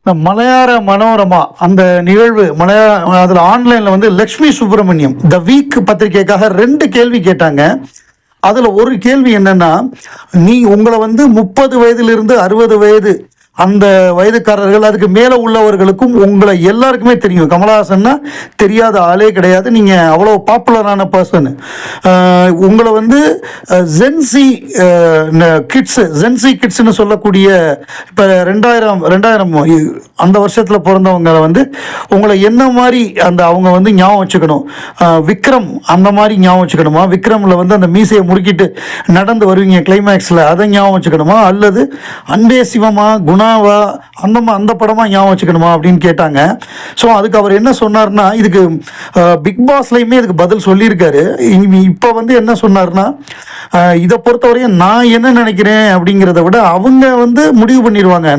இந்த மலையாள மனோரமா அந்த நிகழ்வு அதில் ஆன்லைனில் வந்து லக்ஷ்மி சுப்பிரமணியம் த வீக் பத்திரிகைக்காக 2 கேள்வி கேட்டாங்க. அதில் ஒரு கேள்வி என்னன்னா, உங்களை வந்து 30 வயதிலிருந்து 60 வயது அந்த வயதுக்காரர்கள் அதுக்கு மேலே உள்ளவர்களுக்கும் உங்களை எல்லாருக்குமே தெரியும். கமலஹாசன்னா தெரியாத ஆளே கிடையாது. நீங்கள் அவ்வளோ பாப்புலரான பர்சன். உங்களை வந்து ஜென்சி கிட்ஸ்னு சொல்லக்கூடிய இப்போ 2000 அந்த வருஷத்தில் பிறந்தவங்களை வந்து உங்களை என்ன மாதிரி அவங்க வந்து ஞாபகம் வச்சுக்கணும். விக்ரம் அந்த மாதிரி ஞாபகம் வச்சுக்கணுமா? விக்ரமில் வந்து அந்த மீசையை முறுக்கிட்டு நடந்து வருவீங்க கிளைமேக்ஸில், அதை ஞாபகம் வச்சுக்கணுமா? அல்லது அன்பே சிவமா, குணாவா, அந்த படமாக ஞாபகம் வச்சுக்கணுமா அப்படின்னு கேட்டாங்க. ஸோ அதுக்கு அவர் என்ன சொன்னார்னா, இதுக்கு பிக் பாஸ்லையுமே இதுக்கு பதில் சொல்லியிருக்காரு. இப்போ வந்து என்ன சொன்னார்னா, இதை பொறுத்தவரையும் நான் என்ன நினைக்கிறேன் அப்படிங்கிறத விட அவங்க வந்து முடிவு பண்ணிடுவாங்க.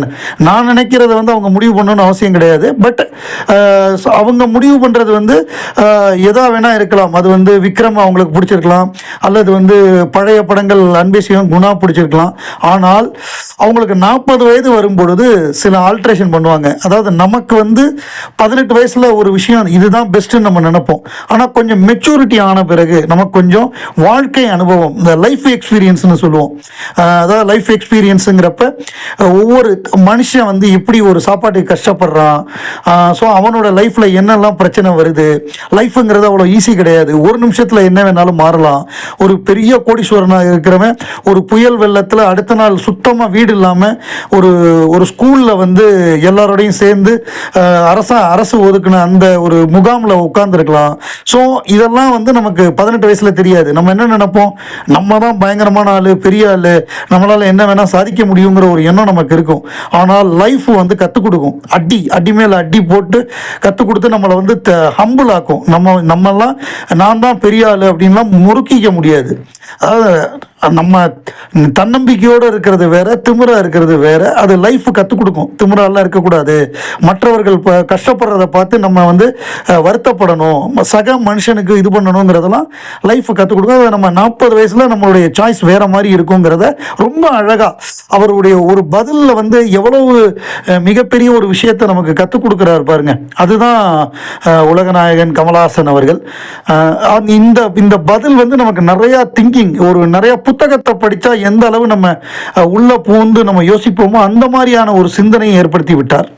நான் நினைக்கிறத வந்து அவங்க முடிவு பண்ணணும்னு அவசியம் கிடையாது. பட் அவங்க முடிவு பண்ணுறது வந்து எதா வேணால் இருக்கலாம். அது வந்து விக்ரம் அவங்களுக்கு பிடிச்சிருக்கலாம், அல்லது வந்து பழைய படங்கள் அன்பே சிவம், குணா பிடிச்சிருக்கலாம். ஆனால் அவங்களுக்கு 40 வயது வரும்பொழுது சில ஆல்ட்ரேஷன் பண்ணுவாங்க. அதாவது நமக்கு வந்து 18 வயசில் ஒரு விஷயம் இதுதான் பெஸ்ட்டுன்னு நம்ம நினைப்போம். ஆனால் கொஞ்சம் மெச்சூரிட்டி ஆன பிறகு நமக்கு கொஞ்சம் வாழ்க்கை அனுபவம், இந்த லைஃப் எக்ஸ்பீரியன்ஸ்னு சொல்லுவோம். அதாவது லைஃப் எக்ஸ்பீரியன்ஸுங்கிறப்ப ஒவ்வொரு மனுஷன் வந்து எப்படி ஒரு சாப்பாட்டுக்கு கஷ்டப்படுறான், ஸோ அவனோட லைஃப்பில் என்னெல்லாம் பிரச்சனை வருது. லைஃப்புங்கிறது அவ்வளோ ஈஸி கிடையாது. ஒரு நிமிஷத்தில் என்ன வேணாலும் மாறலாம். ஒரு பெரிய கோடீஸ்வரனாக இருக்கிறவன் ஒரு புயல் வெள்ளத்தில் அடுத்த நாள் சுத்தமாக வீடு இல்லாமல் ஒரு ஸ்கூலில் வந்து எல்லாரோடையும் சேர்ந்து அரசு ஒதுக்குன அந்த ஒரு முகாமில் உட்கார்ந்துருக்கலாம். ஸோ இதெல்லாம் வந்து நமக்கு 18 வயசில் தெரியாது. நம்ம என்ன நினைப்போம், நம்ம தான் பயங்கரமான ஆள், பெரிய ஆள், நம்மளால் என்ன வேணால் சாதிக்க முடியுங்கிற ஒரு எண்ணம் நமக்கு இருக்கும். ஆனால் லைஃப் வந்து கற்றுக் கொடுக்கும். அடி மேலே அடி போட்டு கற்றுக் கொடுத்து நம்மளை வந்து ஹம்பிள் ஆக்கும். நம்மெல்லாம் நான் தான் பெரிய ஆள் அப்படின்லாம் முறுக்கிக்க முடியாது. அதாவது நம்ம தன்னம்பிக்கையோடு இருக்கிறது வேற, திமிரா இருக்கிறது வேற. அது லைஃப் கற்றுக் கொடுக்கும். திமிரெல்லாம் இருக்கக்கூடாது, மற்றவர்கள் கஷ்டப்படுறதை பார்த்து நம்ம வந்து வருத்தப்படணும், சக மனுஷனுக்கு இது பண்ணணுங்கிறதெல்லாம் லைஃப் கற்றுக் கொடுக்கும். அதை நம்ம 40 வயசில் நம்மளுடைய சாய்ஸ் வேற மாதிரி இருக்குங்கிறத ரொம்ப அழகாக அவருடைய ஒரு பதிலில் வந்து எவ்வளவு மிகப்பெரிய ஒரு விஷயத்தை நமக்கு கற்றுக் கொடுக்குறாரு பாருங்க. அதுதான் உலகநாயகன் கமலஹாசன் அவர்கள். இந்த பதில் வந்து நமக்கு நிறையா திங்கிங், ஒரு நிறைய புத்தகத்தை படித்தா எந்த அளவு நம்ம உள்ள பூந்து நம்ம யோசிப்போமோ அந்த மாதிரியான ஒரு சிந்தனையை ஏற்படுத்தி விட்டார்.